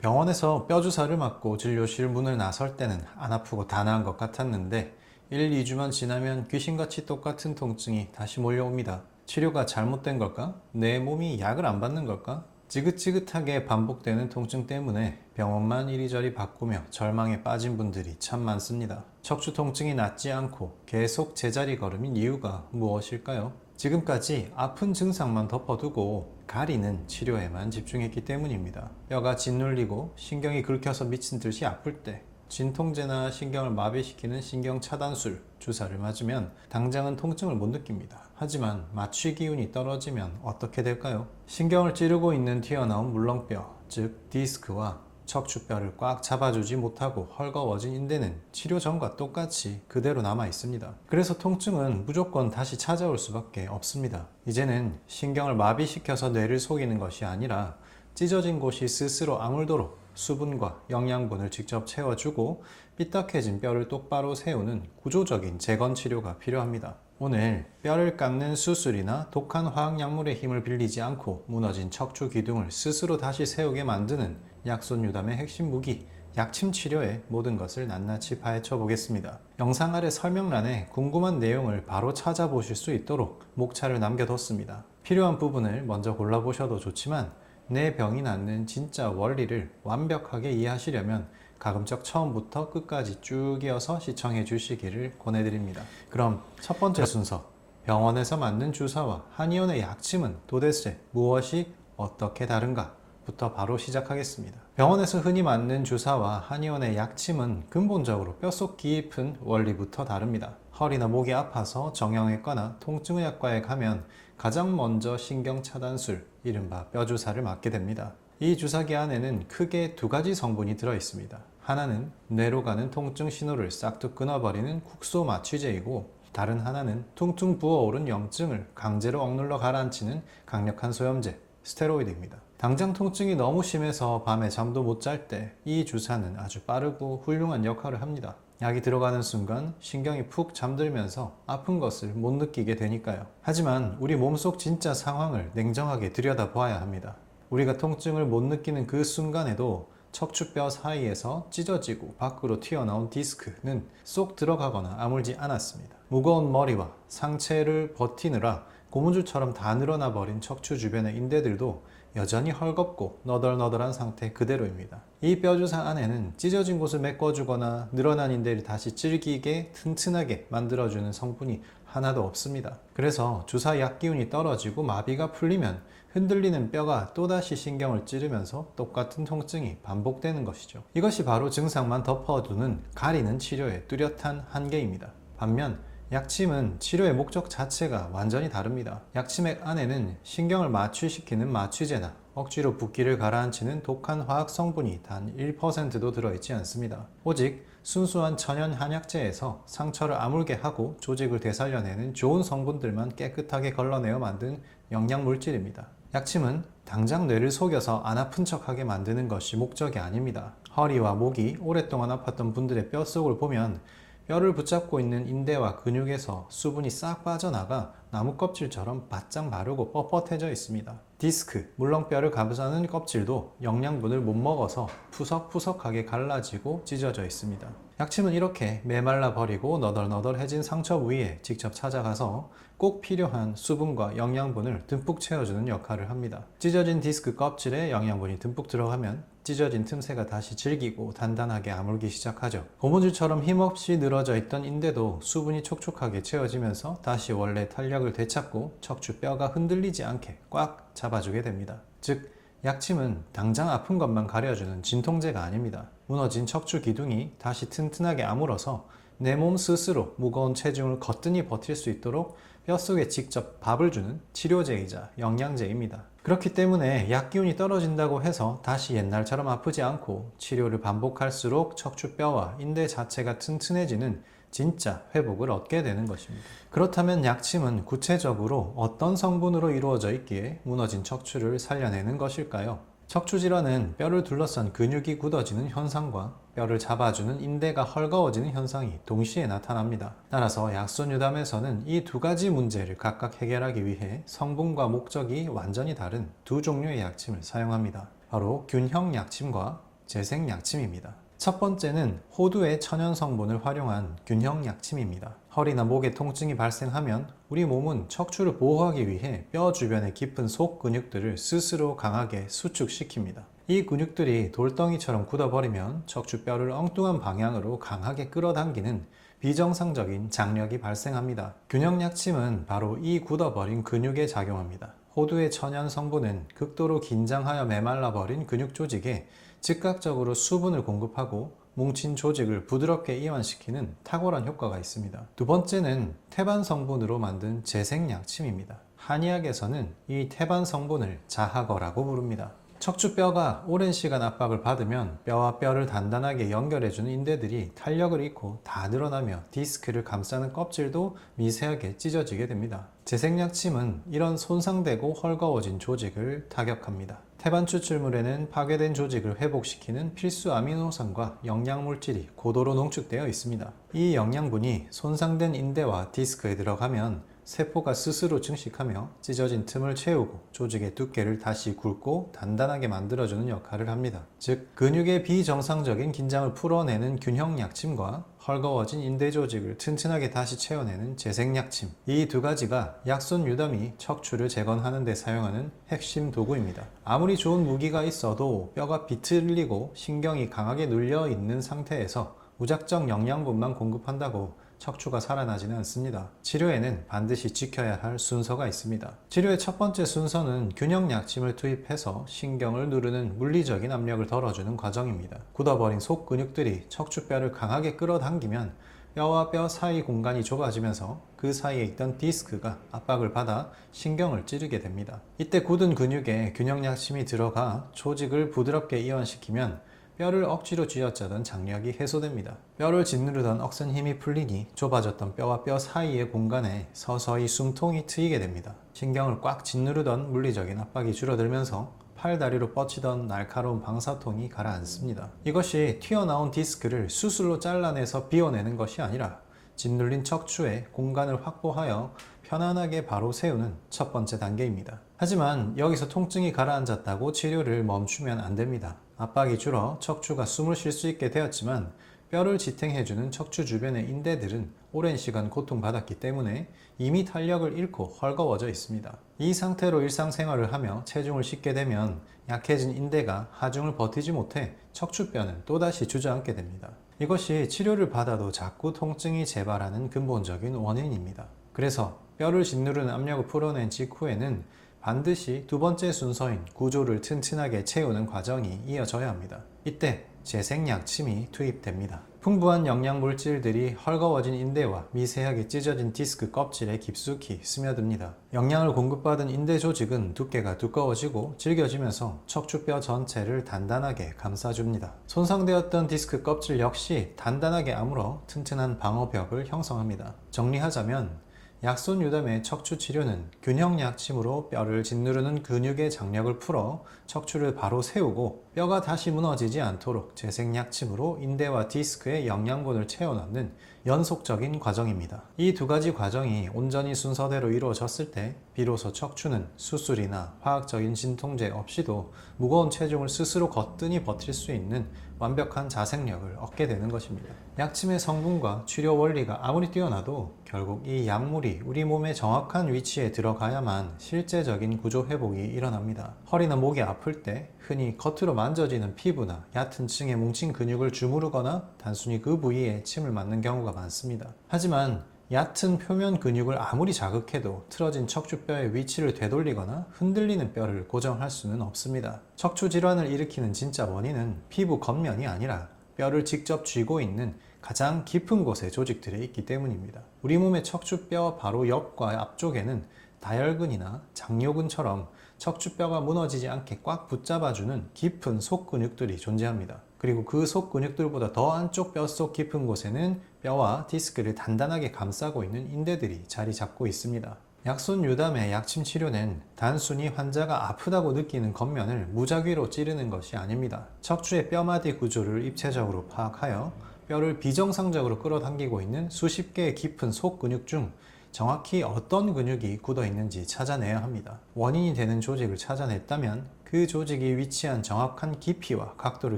병원에서 뼈 주사를 맞고 진료실 문을 나설 때는 안 아프고 다 나은 것 같았는데 1, 2주만 지나면 귀신같이 똑같은 통증이 다시 몰려옵니다. 치료가 잘못된 걸까? 내 몸이 약을 안 받는 걸까? 지긋지긋하게 반복되는 통증 때문에 병원만 이리저리 바꾸며 절망에 빠진 분들이 참 많습니다. 척추 통증이 낫지 않고 계속 제자리 걸음인 이유가 무엇일까요? 지금까지 아픈 증상만 덮어두고 가리는 치료에만 집중했기 때문입니다. 뼈가 짓눌리고 신경이 긁혀서 미친 듯이 아플 때 진통제나 신경을 마비시키는 신경차단술 주사를 맞으면 당장은 통증을 못 느낍니다. 하지만 마취 기운이 떨어지면 어떻게 될까요? 신경을 찌르고 있는 튀어나온 물렁뼈, 즉 디스크와 척추뼈를 꽉 잡아주지 못하고 헐거워진 인대는 치료 전과 똑같이 그대로 남아 있습니다. 그래서 통증은 무조건 다시 찾아올 수밖에 없습니다. 이제는 신경을 마비시켜서 뇌를 속이는 것이 아니라 찢어진 곳이 스스로 아물도록 수분과 영양분을 직접 채워주고 삐딱해진 뼈를 똑바로 세우는 구조적인 재건 치료가 필요합니다. 오늘 뼈를 깎는 수술이나 독한 화학약물의 힘을 빌리지 않고 무너진 척추 기둥을 스스로 다시 세우게 만드는 약손유담의 핵심 무기 약침 치료의 모든 것을 낱낱이 파헤쳐 보겠습니다. 영상 아래 설명란에 궁금한 내용을 바로 찾아보실 수 있도록 목차를 남겨뒀습니다. 필요한 부분을 먼저 골라보셔도 좋지만 내 병이 낫는 진짜 원리를 완벽하게 이해하시려면 가급적 처음부터 끝까지 쭉 이어서 시청해 주시기를 권해드립니다. 그럼 첫 번째 순서, 병원에서 맞는 주사와 한의원의 약침은 도대체 무엇이 어떻게 다른가? 부터 바로 시작하겠습니다. 병원에서 흔히 맞는 주사와 한의원의 약침은 근본적으로 뼛속 깊은 원리부터 다릅니다. 허리나 목이 아파서 정형외과나 통증의학과에 가면 가장 먼저 신경차단술, 이른바 뼈주사를 맞게 됩니다. 이 주사기 안에는 크게 두 가지 성분이 들어 있습니다. 하나는 뇌로 가는 통증 신호를 싹둑 끊어버리는 국소 마취제이고, 다른 하나는 퉁퉁 부어오른 염증을 강제로 억눌러 가라앉히는 강력한 소염제, 스테로이드입니다. 당장 통증이 너무 심해서 밤에 잠도 못 잘 때 이 주사는 아주 빠르고 훌륭한 역할을 합니다. 약이 들어가는 순간 신경이 푹 잠들면서 아픈 것을 못 느끼게 되니까요. 하지만 우리 몸속 진짜 상황을 냉정하게 들여다봐야 합니다. 우리가 통증을 못 느끼는 그 순간에도 척추뼈 사이에서 찢어지고 밖으로 튀어나온 디스크는 쏙 들어가거나 아물지 않았습니다. 무거운 머리와 상체를 버티느라 고무줄처럼 다 늘어나 버린 척추 주변의 인대들도 여전히 헐겁고 너덜너덜한 상태 그대로입니다. 이 뼈주사 안에는 찢어진 곳을 메꿔주거나 늘어난 인대를 다시 질기게 튼튼하게 만들어주는 성분이 하나도 없습니다. 그래서 주사 약 기운이 떨어지고 마비가 풀리면 흔들리는 뼈가 또다시 신경을 찌르면서 똑같은 통증이 반복되는 것이죠. 이것이 바로 증상만 덮어두는 가리는 치료의 뚜렷한 한계입니다. 반면 약침은 치료의 목적 자체가 완전히 다릅니다. 약침액 안에는 신경을 마취시키는 마취제나 억지로 붓기를 가라앉히는 독한 화학 성분이 단 1%도 들어있지 않습니다. 오직 순수한 천연 한약재에서 상처를 아물게 하고 조직을 되살려내는 좋은 성분들만 깨끗하게 걸러내어 만든 영양물질입니다. 약침은 당장 뇌를 속여서 안 아픈 척하게 만드는 것이 목적이 아닙니다. 허리와 목이 오랫동안 아팠던 분들의 뼛속을 보면 뼈를 붙잡고 있는 인대와 근육에서 수분이 싹 빠져나가 나무 껍질처럼 바짝 마르고 뻣뻣해져 있습니다. 디스크, 물렁뼈를 가부자는 껍질도 영양분을 못 먹어서 푸석푸석하게 갈라지고 찢어져 있습니다. 약침은 이렇게 메말라 버리고 너덜너덜해진 상처 부위에 직접 찾아가서 꼭 필요한 수분과 영양분을 듬뿍 채워주는 역할을 합니다. 찢어진 디스크 껍질에 영양분이 듬뿍 들어가면 찢어진 틈새가 다시 질기고 단단하게 아물기 시작하죠. 고무줄처럼 힘없이 늘어져 있던 인대도 수분이 촉촉하게 채워지면서 다시 원래 탄력을 되찾고 척추뼈가 흔들리지 않게 꽉 잡아주게 됩니다. 즉, 약침은 당장 아픈 것만 가려주는 진통제가 아닙니다. 무너진 척추 기둥이 다시 튼튼하게 아물어서 내 몸 스스로 무거운 체중을 거뜬히 버틸 수 있도록 뼛속에 직접 밥을 주는 치료제이자 영양제입니다. 그렇기 때문에 약 기운이 떨어진다고 해서 다시 옛날처럼 아프지 않고 치료를 반복할수록 척추뼈와 인대 자체가 튼튼해지는 진짜 회복을 얻게 되는 것입니다. 그렇다면 약침은 구체적으로 어떤 성분으로 이루어져 있기에 무너진 척추를 살려내는 것일까요? 척추질환은 뼈를 둘러싼 근육이 굳어지는 현상과 뼈를 잡아주는 인대가 헐거워지는 현상이 동시에 나타납니다. 따라서 약손유담에서는 이 두 가지 문제를 각각 해결하기 위해 성분과 목적이 완전히 다른 두 종류의 약침을 사용합니다. 바로 균형 약침과 재생약침입니다. 첫 번째는 호두의 천연 성분을 활용한 균형 약침입니다. 허리나 목에 통증이 발생하면 우리 몸은 척추를 보호하기 위해 뼈 주변의 깊은 속 근육들을 스스로 강하게 수축시킵니다. 이 근육들이 돌덩이처럼 굳어버리면 척추뼈를 엉뚱한 방향으로 강하게 끌어당기는 비정상적인 장력이 발생합니다. 균형 약침은 바로 이 굳어버린 근육에 작용합니다. 호두의 천연 성분은 극도로 긴장하여 메말라버린 근육 조직에 즉각적으로 수분을 공급하고 뭉친 조직을 부드럽게 이완시키는 탁월한 효과가 있습니다. 두 번째는 태반 성분으로 만든 재생약침입니다. 한의학에서는 이 태반 성분을 자하거라고 부릅니다. 척추뼈가 오랜 시간 압박을 받으면 뼈와 뼈를 단단하게 연결해주는 인대들이 탄력을 잃고 다 늘어나며 디스크를 감싸는 껍질도 미세하게 찢어지게 됩니다. 재생약침은 이런 손상되고 헐거워진 조직을 타격합니다. 태반 추출물에는 파괴된 조직을 회복시키는 필수 아미노산과 영양물질이 고도로 농축되어 있습니다. 이 영양분이 손상된 인대와 디스크에 들어가면 세포가 스스로 증식하며 찢어진 틈을 채우고 조직의 두께를 다시 굵고 단단하게 만들어주는 역할을 합니다. 즉, 근육의 비정상적인 긴장을 풀어내는 균형 약침과 헐거워진 인대 조직을 튼튼하게 다시 채워내는 재생 약침, 이 두 가지가 약손 유담이 척추를 재건하는 데 사용하는 핵심 도구입니다. 아무리 좋은 무기가 있어도 뼈가 비틀리고 신경이 강하게 눌려 있는 상태에서 무작정 영양분만 공급한다고 척추가 살아나지는 않습니다. 치료에는 반드시 지켜야 할 순서가 있습니다. 치료의 첫 번째 순서는 균형 약침을 투입해서 신경을 누르는 물리적인 압력을 덜어주는 과정입니다. 굳어버린 속 근육들이 척추뼈를 강하게 끌어당기면 뼈와 뼈 사이 공간이 좁아지면서 그 사이에 있던 디스크가 압박을 받아 신경을 찌르게 됩니다. 이때 굳은 근육에 균형 약침이 들어가 조직을 부드럽게 이완시키면 뼈를 억지로 쥐어짜던 장력이 해소됩니다. 뼈를 짓누르던 억센 힘이 풀리니 좁아졌던 뼈와 뼈 사이의 공간에 서서히 숨통이 트이게 됩니다. 신경을 꽉 짓누르던 물리적인 압박이 줄어들면서 팔다리로 뻗치던 날카로운 방사통이 가라앉습니다. 이것이 튀어나온 디스크를 수술로 잘라내서 비워내는 것이 아니라 짓눌린 척추에 공간을 확보하여 편안하게 바로 세우는 첫 번째 단계입니다. 하지만 여기서 통증이 가라앉았다고 치료를 멈추면 안 됩니다. 압박이 줄어 척추가 숨을 쉴 수 있게 되었지만 뼈를 지탱해주는 척추 주변의 인대들은 오랜 시간 고통받았기 때문에 이미 탄력을 잃고 헐거워져 있습니다. 이 상태로 일상생활을 하며 체중을 싣게 되면 약해진 인대가 하중을 버티지 못해 척추뼈는 또다시 주저앉게 됩니다. 이것이 치료를 받아도 자꾸 통증이 재발하는 근본적인 원인입니다. 그래서 뼈를 짓누르는 압력을 풀어낸 직후에는 반드시 두 번째 순서인 구조를 튼튼하게 채우는 과정이 이어져야 합니다. 이때 재생약침이 투입됩니다. 풍부한 영양물질들이 헐거워진 인대와 미세하게 찢어진 디스크 껍질에 깊숙이 스며듭니다. 영양을 공급받은 인대 조직은 두께가 두꺼워지고 질겨지면서 척추뼈 전체를 단단하게 감싸줍니다. 손상되었던 디스크 껍질 역시 단단하게 아물어 튼튼한 방어벽을 형성합니다. 정리하자면 약손 유담의 척추 치료는 균형 약침으로 뼈를 짓누르는 근육의 장력을 풀어 척추를 바로 세우고 뼈가 다시 무너지지 않도록 재생 약침으로 인대와 디스크에 영양분을 채워 넣는 연속적인 과정입니다. 이 두 가지 과정이 온전히 순서대로 이루어졌을 때 비로소 척추는 수술이나 화학적인 진통제 없이도 무거운 체중을 스스로 거뜬히 버틸 수 있는 완벽한 자생력을 얻게 되는 것입니다. 약침의 성분과 치료 원리가 아무리 뛰어나도 결국 이 약물이 우리 몸의 정확한 위치에 들어가야만 실제적인 구조 회복이 일어납니다. 허리나 목이 아플 때 흔히 겉으로 만져지는 피부나 얕은 층에 뭉친 근육을 주무르거나 단순히 그 부위에 침을 맞는 경우가 많습니다. 하지만 얕은 표면 근육을 아무리 자극해도 틀어진 척추뼈의 위치를 되돌리거나 흔들리는 뼈를 고정할 수는 없습니다. 척추 질환을 일으키는 진짜 원인은 피부 겉면이 아니라 뼈를 직접 쥐고 있는 가장 깊은 곳의 조직들에 있기 때문입니다. 우리 몸의 척추뼈 바로 옆과 앞쪽에는 다혈근이나 장요근처럼 척추뼈가 무너지지 않게 꽉 붙잡아주는 깊은 속근육들이 존재합니다. 그리고 그 속근육들보다 더 안쪽 뼛속 깊은 곳에는 뼈와 디스크를 단단하게 감싸고 있는 인대들이 자리 잡고 있습니다. 약손 유담의 약침 치료는 단순히 환자가 아프다고 느끼는 겉면을 무작위로 찌르는 것이 아닙니다. 척추의 뼈마디 구조를 입체적으로 파악하여 뼈를 비정상적으로 끌어당기고 있는 수십 개의 깊은 속근육 중 정확히 어떤 근육이 굳어 있는지 찾아내야 합니다. 원인이 되는 조직을 찾아냈다면 그 그 조직이 위치한 정확한 깊이와 각도를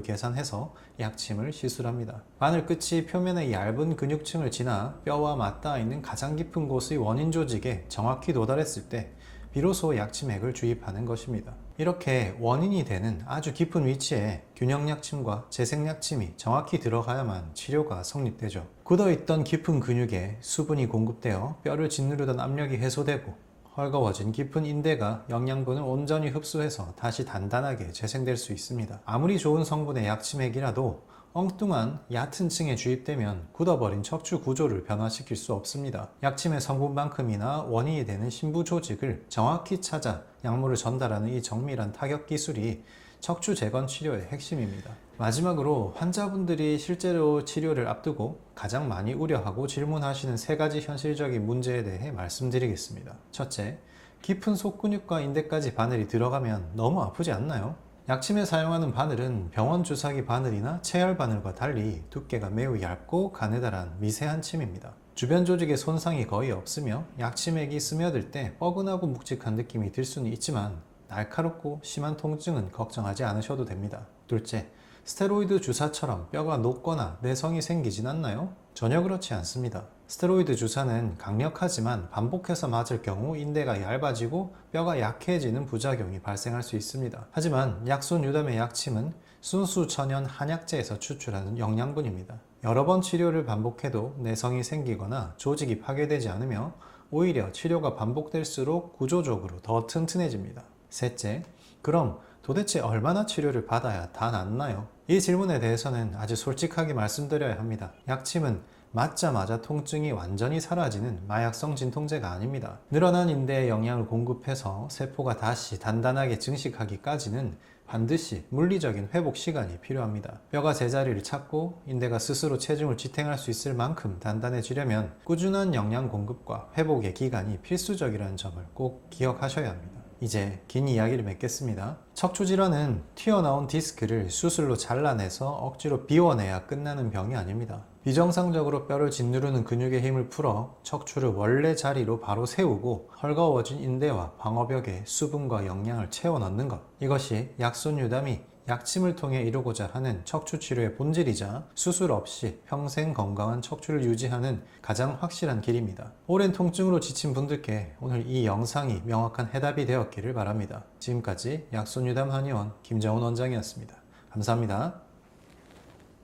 계산해서 약침을 시술합니다. 바늘 끝이 표면의 얇은 근육층을 지나 뼈와 맞닿아 있는 가장 깊은 곳의 원인 조직에 정확히 도달했을 때 비로소 약침액을 주입하는 것입니다. 이렇게 원인이 되는 아주 깊은 위치에 균형 약침과 재생 약침이 정확히 들어가야만 치료가 성립되죠. 굳어있던 깊은 근육에 수분이 공급되어 뼈를 짓누르던 압력이 해소되고 헐거워진 깊은 인대가 영양분을 온전히 흡수해서 다시 단단하게 재생될 수 있습니다. 아무리 좋은 성분의 약침액이라도 엉뚱한 얕은 층에 주입되면 굳어버린 척추 구조를 변화시킬 수 없습니다. 약침의 성분만큼이나 원인이 되는 심부 조직을 정확히 찾아 약물을 전달하는 이 정밀한 타격 기술이 척추 재건 치료의 핵심입니다. 마지막으로 환자분들이 실제로 치료를 앞두고 가장 많이 우려하고 질문하시는 세 가지 현실적인 문제에 대해 말씀드리겠습니다. 첫째, 깊은 속근육과 인대까지 바늘이 들어가면 너무 아프지 않나요? 약침에 사용하는 바늘은 병원 주사기 바늘이나 체열 바늘과 달리 두께가 매우 얇고 가느다란 미세한 침입니다. 주변 조직에 손상이 거의 없으며 약침액이 스며들 때 뻐근하고 묵직한 느낌이 들 수는 있지만 날카롭고 심한 통증은 걱정하지 않으셔도 됩니다. 둘째, 스테로이드 주사처럼 뼈가 녹거나 내성이 생기진 않나요? 전혀 그렇지 않습니다. 스테로이드 주사는 강력하지만 반복해서 맞을 경우 인대가 얇아지고 뼈가 약해지는 부작용이 발생할 수 있습니다. 하지만 약손 유담의 약침은 순수 천연 한약재에서 추출하는 영양분입니다. 여러 번 치료를 반복해도 내성이 생기거나 조직이 파괴되지 않으며 오히려 치료가 반복될수록 구조적으로 더 튼튼해집니다. 셋째, 그럼 도대체 얼마나 치료를 받아야 다 낫나요? 이 질문에 대해서는 아주 솔직하게 말씀드려야 합니다. 약침은 맞자마자 통증이 완전히 사라지는 마약성 진통제가 아닙니다. 늘어난 인대에 영양을 공급해서 세포가 다시 단단하게 증식하기까지는 반드시 물리적인 회복 시간이 필요합니다. 뼈가 제자리를 찾고 인대가 스스로 체중을 지탱할 수 있을 만큼 단단해지려면 꾸준한 영양 공급과 회복의 기간이 필수적이라는 점을 꼭 기억하셔야 합니다. 이제 긴 이야기를 맺겠습니다. 척추질환은 튀어나온 디스크를 수술로 잘라내서 억지로 비워내야 끝나는 병이 아닙니다. 비정상적으로 뼈를 짓누르는 근육의 힘을 풀어 척추를 원래 자리로 바로 세우고 헐거워진 인대와 방어벽에 수분과 영양을 채워 넣는 것, 이것이 약손 유담이 약침을 통해 이루고자 하는 척추 치료의 본질이자 수술 없이 평생 건강한 척추를 유지하는 가장 확실한 길입니다. 오랜 통증으로 지친 분들께 오늘 이 영상이 명확한 해답이 되었기를 바랍니다. 지금까지 약손 유담 한의원 김정훈 원장이었습니다. 감사합니다.